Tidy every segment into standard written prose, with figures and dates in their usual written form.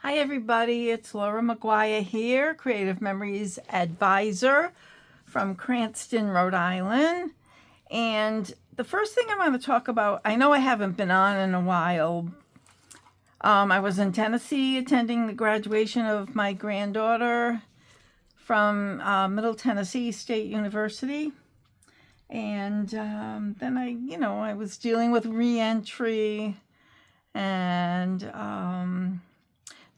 Hi everybody, it's Laura McGuire here, Creative Memories Advisor from Cranston, Rhode Island. And the first thing I want to talk about, I know I haven't been on in a while. I was in Tennessee attending the graduation of my granddaughter from Middle Tennessee State University. And then I was dealing with reentry and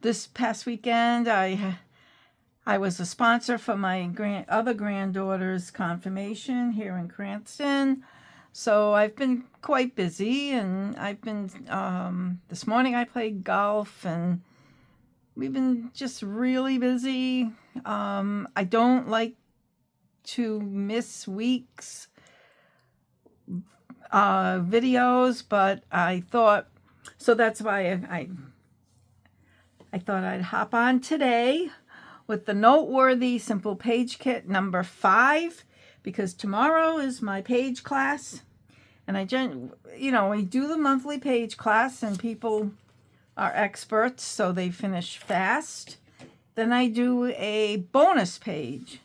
this past weekend, I was a sponsor for my other granddaughter's confirmation here in Cranston. So I've been quite busy, and I've been this morning I played golf, and we've been just really busy. I don't like to miss weeks videos, but I thought so. That's why I thought I'd hop on today with the noteworthy Simple Page Kit number 5, because tomorrow is my page class, and we do the monthly page class, and people are experts, so they finish fast. Then I do a bonus page,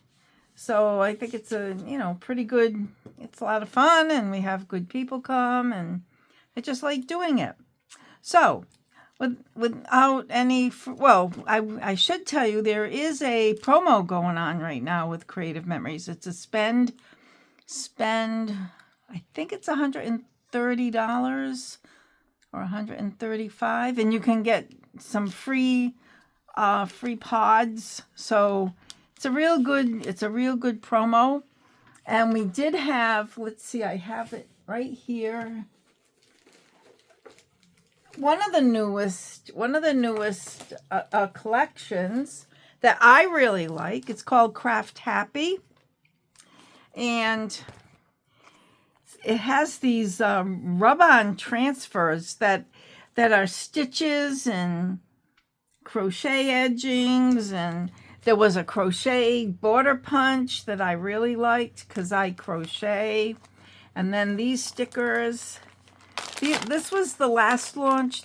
so I think it's a pretty good. It's a lot of fun, and we have good people come, and I just like doing it. So. Without any, I should tell you there is a promo going on right now with Creative Memories. It's a spend. I think it's $130 or $135, and you can get some free pods. So it's a real good promo. And we did have. Let's see, I have it right here. One of the newest collections that I really like. It's called Craft Happy, and it has these rub-on transfers that are stitches and crochet edgings, and there was a crochet border punch that I really liked because I crochet, and then these stickers. This was the last launch.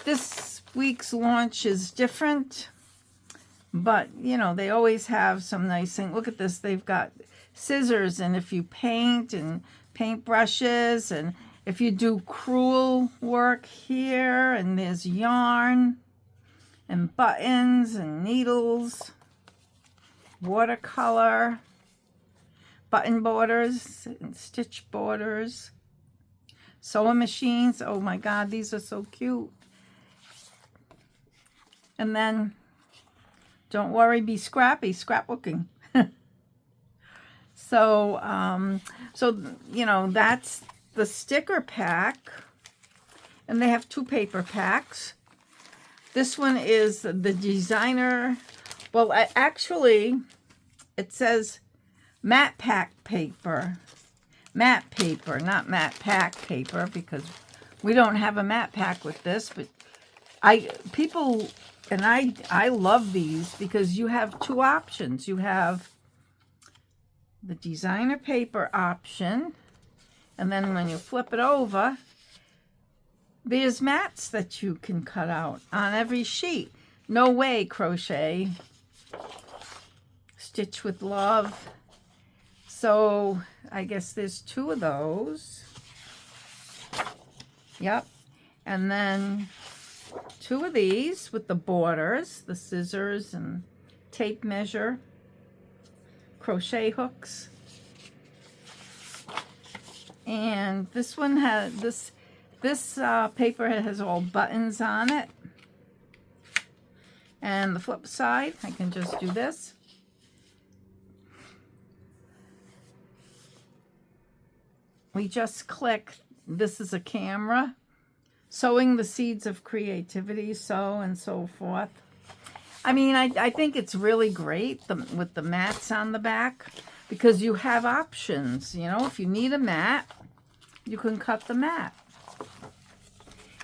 This week's launch is different, but they always have some nice thing. Look at this. They've got scissors, and if you paint and paint brushes, and if you do crewel work here, and there's yarn and buttons and needles, watercolor, button borders and stitch borders. Sewing machines. Oh my God, these are so cute. And then, don't worry, be scrappy, scrapbooking. So that's the sticker pack. And they have 2 paper packs. This one is the designer. Well, actually, it says matte pack paper. Matte paper, not matte pack paper, because we don't have a matte pack with this, but I love these because you have 2 options. You have the designer paper option, and then when you flip it over, there's mats that you can cut out on every sheet. No Way Crochet, Stitch with Love. So I guess there's 2 of those. Yep. And then 2 of these with the borders, the scissors and tape measure, crochet hooks. And this one has this paper has all buttons on it. And the flip side, I can just do this. We just click. This is a camera. Sowing the seeds of creativity, sow and so forth. I mean, I think it's really great with the mats on the back, because you have options. If you need a mat, you can cut the mat.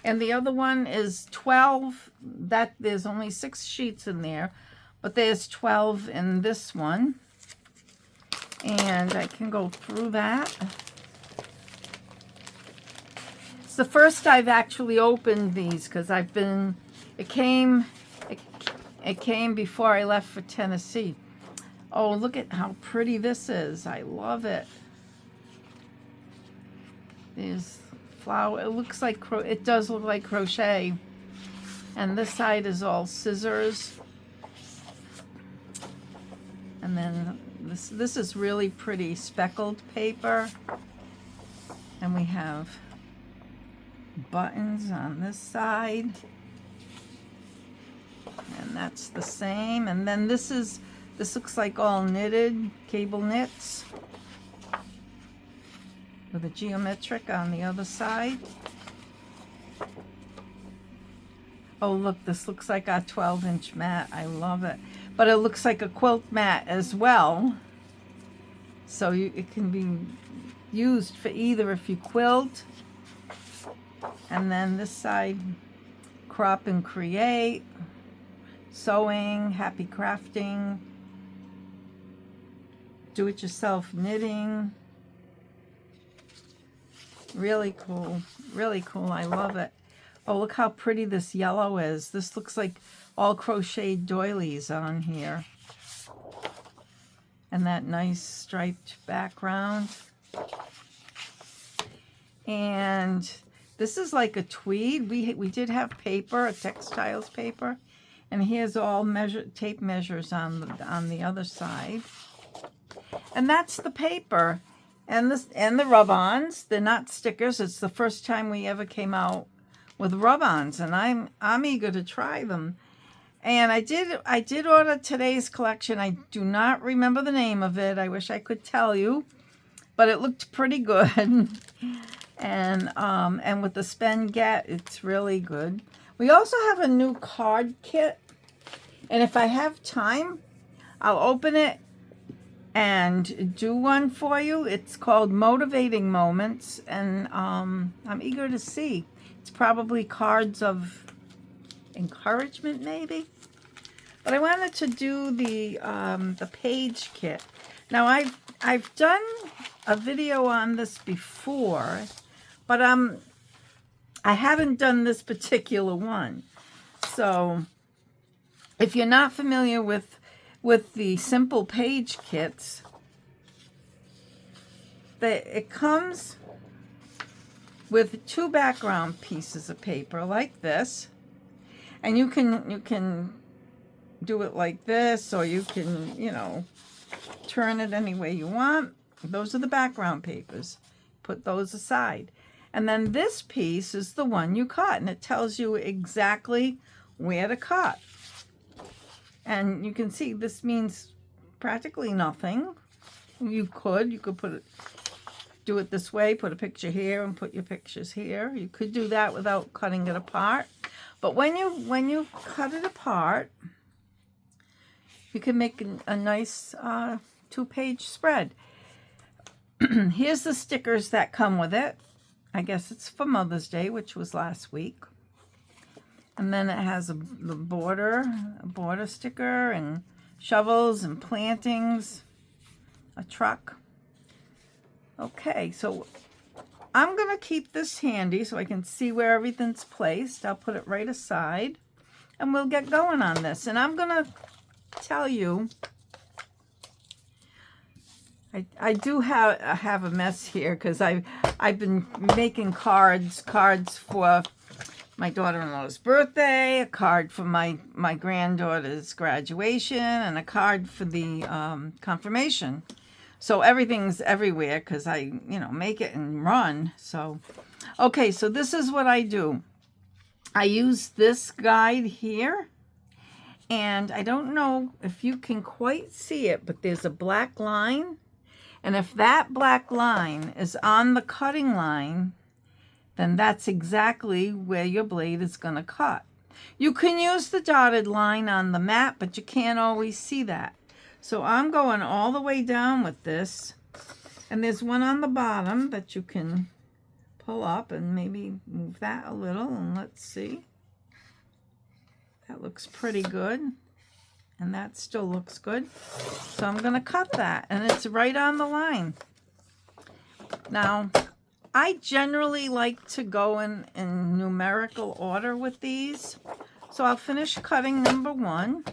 And the other one is 12. That there's only 6 sheets in there, but there's 12 in this one. And I can go through that. It's the first I've actually opened these, because it came It, it came before I left for Tennessee. Oh, look at how pretty this is. I love it. There's flower. It looks like, it does look like crochet. And this side is all scissors. And then this is really pretty speckled paper. And we have buttons on this side. And that's the same. And then this looks like all knitted, cable knits. With a geometric on the other side. Oh, look, this looks like our 12-inch mat. I love it. But it looks like a quilt mat as well. So it can be used for either if you quilt. And then this side, crop and create, sewing, happy crafting, do-it-yourself knitting. Really cool. Really cool. I love it. Oh, look how pretty this yellow is. This looks like all crocheted doilies on here. And that nice striped background. And this is like a tweed. We did have paper, a textiles paper. And here's all tape measures on the other side. And that's the paper. And the rub-ons. They're not stickers. It's the first time we ever came out with rub-ons, and I'm eager to try them. And I did order today's collection. I do not remember the name of it. I wish I could tell you, but it looked pretty good. And with the Spend Get, it's really good. We also have a new card kit, and if I have time, I'll open it and do one for you. It's called Motivating Moments, and I'm eager to see. It's probably cards of encouragement, maybe. But I wanted to do the page kit. Now I've done a video on this before, but I haven't done this particular one. So if you're not familiar with the simple page kits, it comes with 2 background pieces of paper like this, and you can do it like this, or you can turn it any way you want. Those are the background papers. Put those aside, and then this piece is the one you cut, and it tells you exactly where to cut. And you can see this means practically nothing. You could do it this way, put a picture here and put your pictures here. You could do that without cutting it apart. But when you cut it apart, you can make a nice 2-page spread. Here's the stickers that come with it. I guess it's for Mother's Day, which was last week. And then it has a border sticker, and shovels and plantings, a truck. Okay, so I'm going to keep this handy so I can see where everything's placed. I'll put it right aside, and we'll get going on this. And I'm going to tell you, I do have a mess here because I've been making cards for my daughter-in-law's birthday, a card for my granddaughter's graduation, and a card for the confirmation. So everything's everywhere because I, make it and run. So, okay, so this is what I do. I use this guide here, and I don't know if you can quite see it, but there's a black line. And if that black line is on the cutting line, then that's exactly where your blade is going to cut. You can use the dotted line on the mat, but you can't always see that. So I'm going all the way down with this, and there's one on the bottom that you can pull up and maybe move that a little, and let's see. That looks pretty good, and that still looks good. So I'm going to cut that, and it's right on the line. Now, I generally like to go in numerical order with these. So I'll finish cutting number 1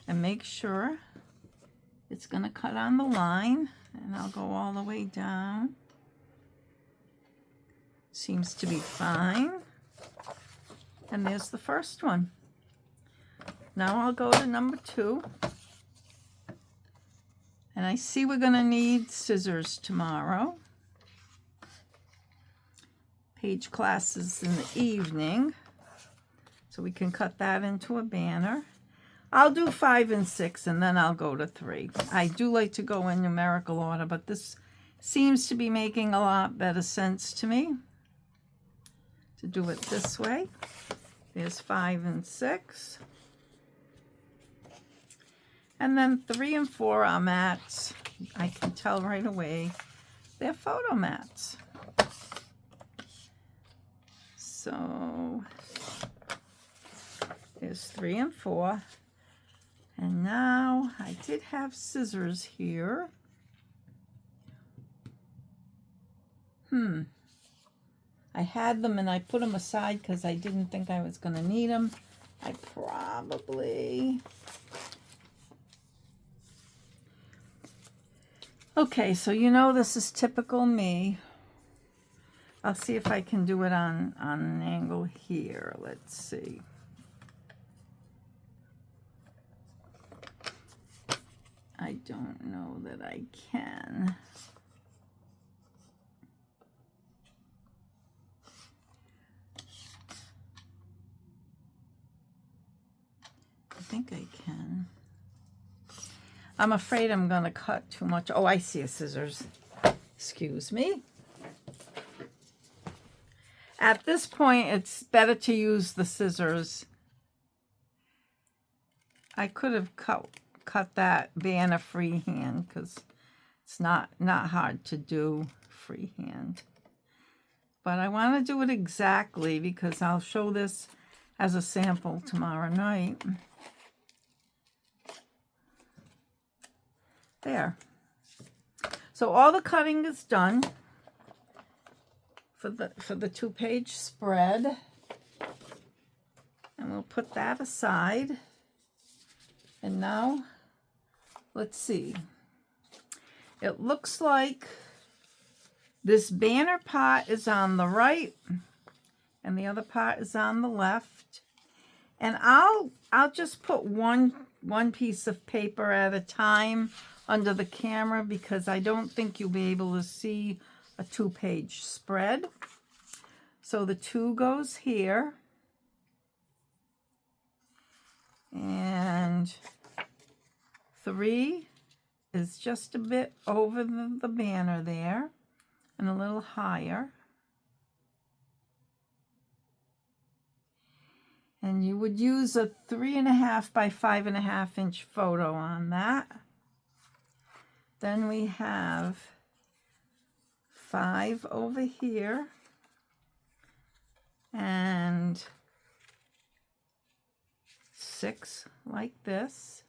and make sure it's going to cut on the line, and I'll go all the way down. Seems to be fine. And there's the first one. Now I'll go to number 2. And I see we're going to need scissors tomorrow. Page classes in the evening, so we can cut that into a banner. I'll do 5 and 6, and then I'll go to 3. I do like to go in numerical order, but this seems to be making a lot better sense to me to do it this way. There's 5 and 6. And then 3 and 4 are mats. I can tell right away they're photo mats. So there's 3 and 4. And now I did have scissors here. I had them and I put them aside because I didn't think I was going to need them. I probably... Okay, so you know this is typical me. I'll see if I can do it on an angle here. Let's see. I don't know that I can. I think I can. I'm afraid I'm going to cut too much. Oh, I see a scissors. Excuse me. At this point, it's better to use the scissors. I could have cut that banner freehand because it's not hard to do freehand. But I want to do it exactly because I'll show this as a sample tomorrow night. There. So all the cutting is done for the 2-page spread. And we'll put that aside. And now, let's see. It looks like this banner part is on the right and the other part is on the left. And I'll just put one piece of paper at a time under the camera because I don't think you'll be able to see a 2-page spread. So the 2 goes here. And 3 is just a bit over the banner there and a little higher. And you would use a 3.5 by 5.5 inch photo on that. Then we have 5 over here and 6 like this.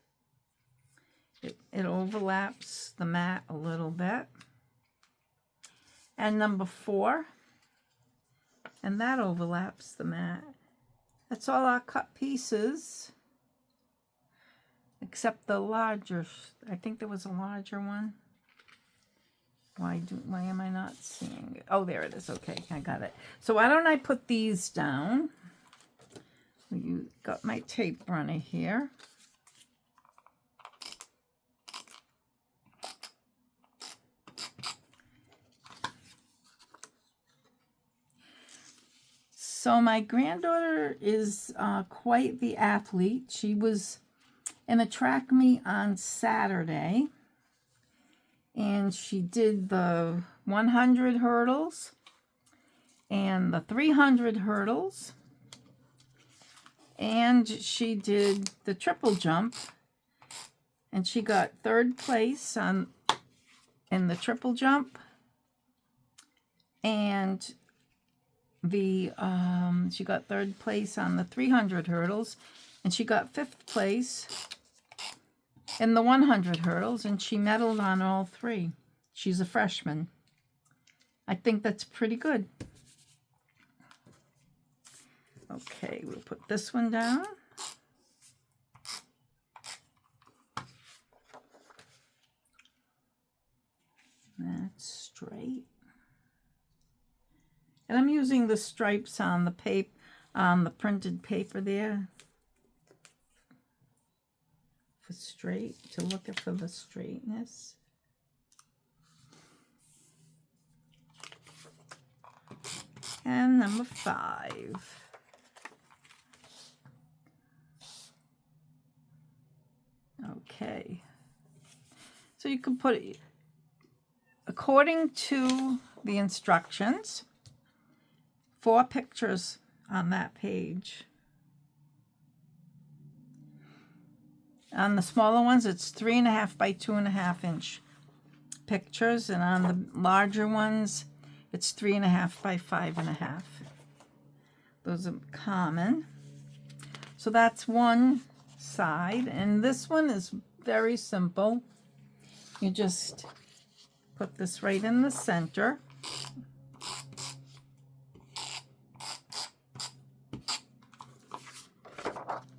It overlaps the mat a little bit. And number 4, and that overlaps the mat. That's all our cut pieces, except the larger. I think there was a larger one. Why am I not seeing it? Oh, there it is. Okay, I got it. So why don't I put these down? You got my tape runner here. So my granddaughter is quite the athlete. She was in a track meet on Saturday, and she did the 100 hurdles and the 300 hurdles, and she did the triple jump, and she got 3rd place in the triple jump, and she got 3rd place on the 300 hurdles, and she got 5th place in the 100 hurdles, and she medaled on all 3. She's a freshman. I think that's pretty good. Okay, we'll put this one down. That's straight. And I'm using the stripes on the paper, on the printed paper there, for straight, to look for the straightness. And number 5. Okay. So you can put it according to the instructions, 4 pictures on that page. On the smaller ones, it's 3.5 by 2.5 inch pictures, and on the larger ones, it's 3.5 by 5.5. Those are common. So that's one side, and this one is very simple. You just put this right in the center.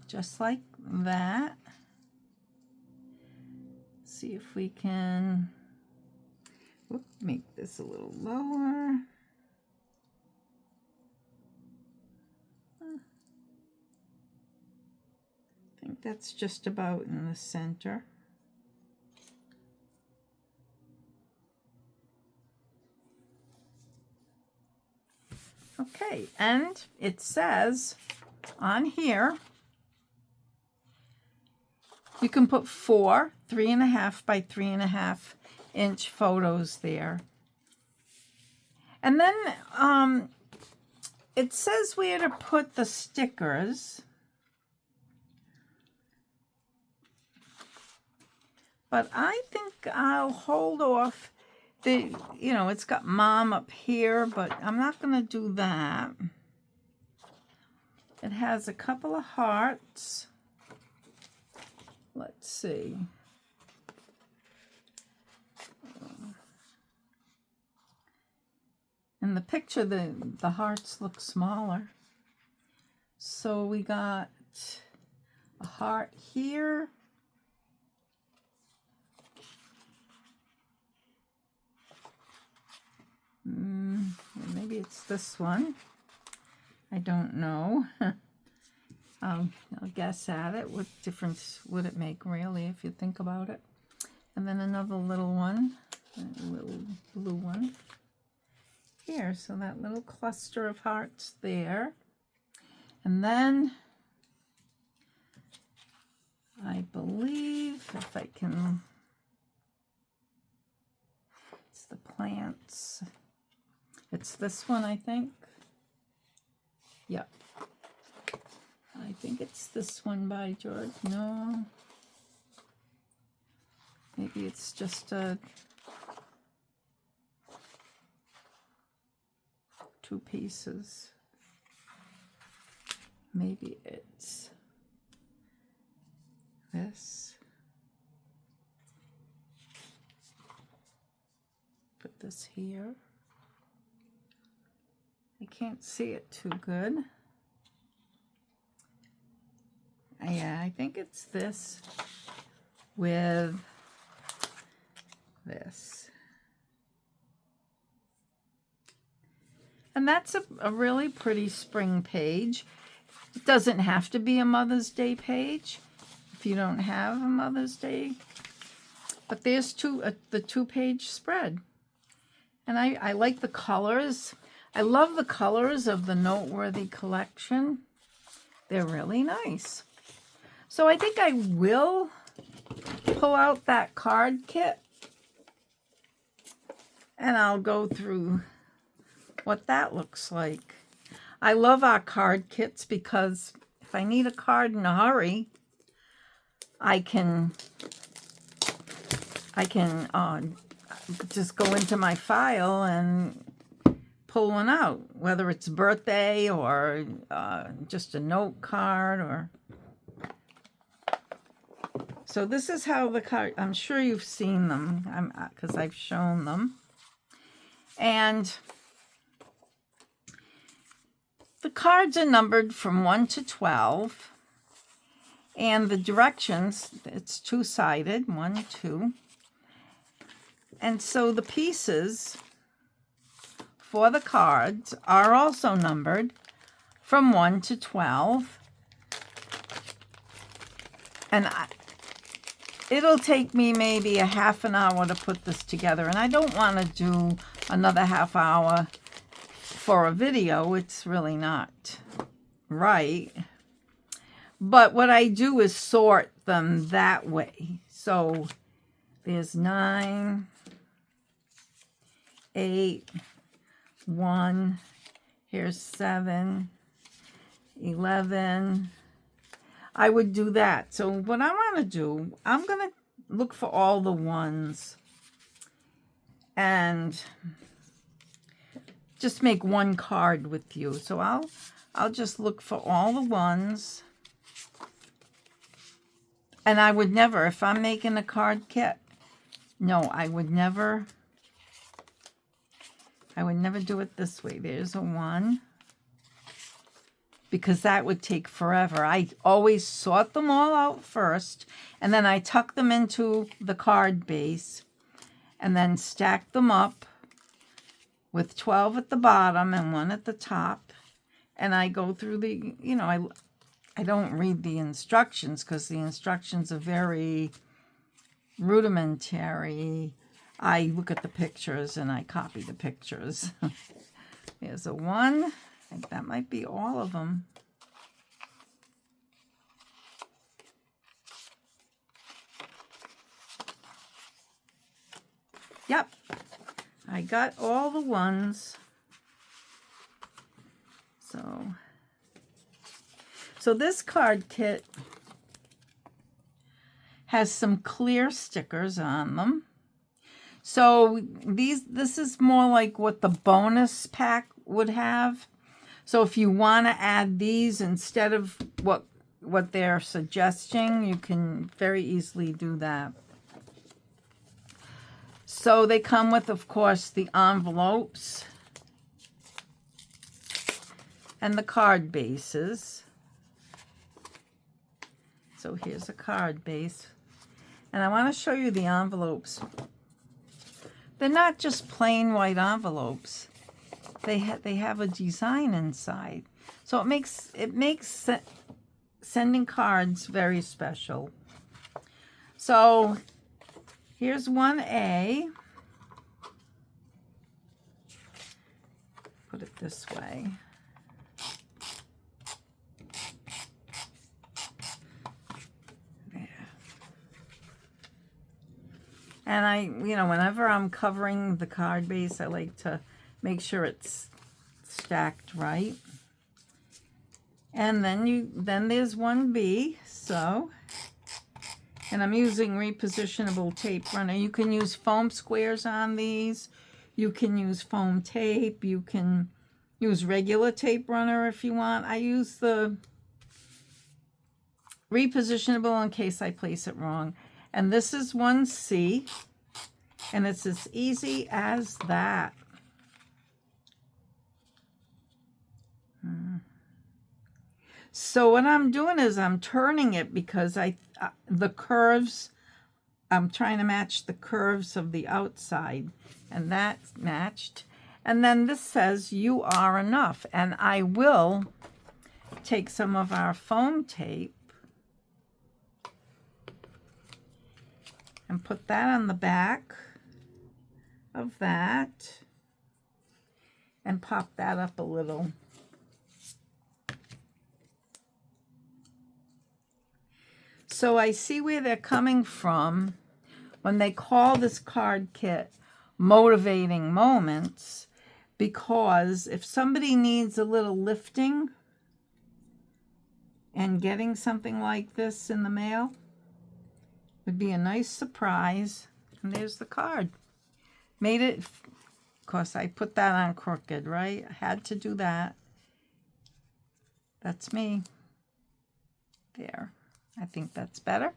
Just like that. See if we can make this a little lower. I think that's just about in the center. Okay, and it says on here, you can put 4 3.5 by 3.5 inch photos there. And then it says where to put the stickers. But I think I'll hold off. It's got mom up here, but I'm not going to do that. It has a couple of hearts. Let's see. In the picture, the hearts look smaller. So we got a heart here. Maybe it's this one. I don't know. I'll guess at it. What difference would it make, really, if you think about it? And then another little one, a little blue one here. So that little cluster of hearts there. And then I believe, if I can, it's the plants. It's this one, I think. Yep. I think it's this one by George. No. Maybe it's just a 2 pieces. Maybe it's this. Put this here. I can't see it too good. Yeah, I think it's this with this. And that's a really pretty spring page. It doesn't have to be a Mother's Day page if you don't have a Mother's Day. But there's the 2-page spread. And I like the colors. I love the colors of the Noteworthy collection. They're really nice. So I think I will pull out that card kit and I'll go through what that looks like. I love our card kits because if I need a card in a hurry, I can just go into my file and pull one out, whether it's birthday or just a note card or. So this is how the card, I'm sure you've seen them because I've shown them. And The cards are numbered from 1 to 12. And the directions, it's two-sided, 1, 2. And so the pieces for the cards are also numbered from 1 to 12. And it'll take me maybe a half an hour to put this together. And I don't want to do another half hour for a video. It's really not right. But what I do is sort them that way. So there's 9, 8, 1, here's 7, 11. I would do that. So what I want to do, I'm going to look for all the ones and just make one card with you. So I'll just look for all the ones. And I would never, if I'm making a card kit, no, I would never do it this way. There's a 1. Because that would take forever. I always sort them all out first, and then I tuck them into the card base, and then stack them up with 12 at the bottom and 1 at the top. And I go through the, I don't read the instructions because the instructions are very rudimentary. I look at the pictures and I copy the pictures. There's a 1. I think that might be all of them. Yep, I got all the ones. So this card kit has some clear stickers on them. So this is more like what the bonus pack would have. So if you want to add these instead of what they're suggesting, you can very easily do that. So they come with, of course, the envelopes and the card bases. So here's a card base. And I want to show you the envelopes. They're not just plain white envelopes. They have a design inside. So it makes sending cards very special. So here's 1A. Put it this way. And whenever I'm covering the card base, I like to make sure it's stacked right. And then there's 1B. So, and I'm using repositionable tape runner. You can use foam squares on these. You can use foam tape. You can use regular tape runner if you want. I use the repositionable in case I place it wrong. And this is 1C, and it's as easy as that. So what I'm doing is I'm turning it because the curves, I'm trying to match the curves of the outside, and that's matched. And then this says you are enough, and I will take some of our foam tape and put that on the back of that and pop that up a little. So I see where they're coming from when they call this card kit Motivating Moments, because if somebody needs a little lifting and getting something like this in the mail, would be a nice surprise. And there's the card. Made it, of course, I put that on crooked, right? I had to do that. That's me. There. I think that's better.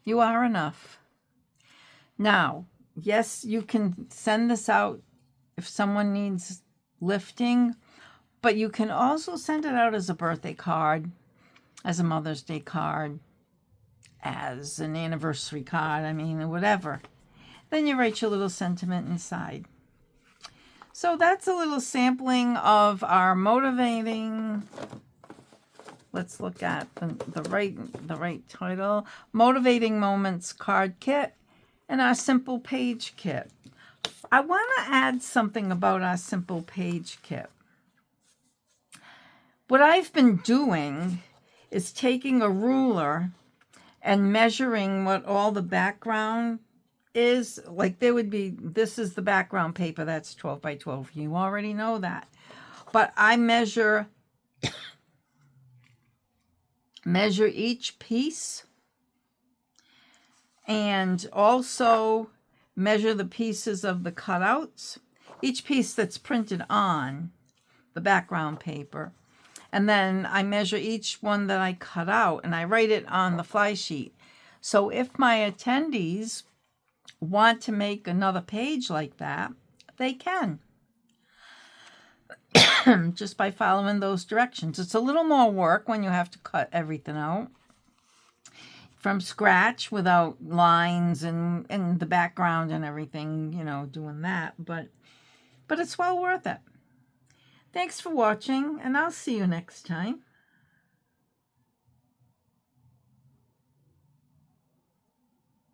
You are enough. Now, yes, you can send this out if someone needs lifting, But you can also send it out as a birthday card, as a Mother's Day card, as an anniversary card, I mean, whatever. Then you write your little sentiment inside. So that's a little sampling of our motivating. Let's look at the right title. Motivating Moments card kit and our simple page kit. I want to add something about our simple page kit. What I've been doing is taking a ruler and measuring what all the background is. Like there would be, this is the background paper, that's 12 by 12. You already know that. But I measure each piece, and also measure the pieces of the cutouts, each piece that's printed on the background paper. And then I measure each one that I cut out, and I write it on the fly sheet. So if my attendees want to make another page like that, they can. Just by following those directions. It's a little more work when you have to cut everything out from scratch without lines and the background and everything, you know, doing that. But it's well worth it. Thanks for watching, and I'll see you next time.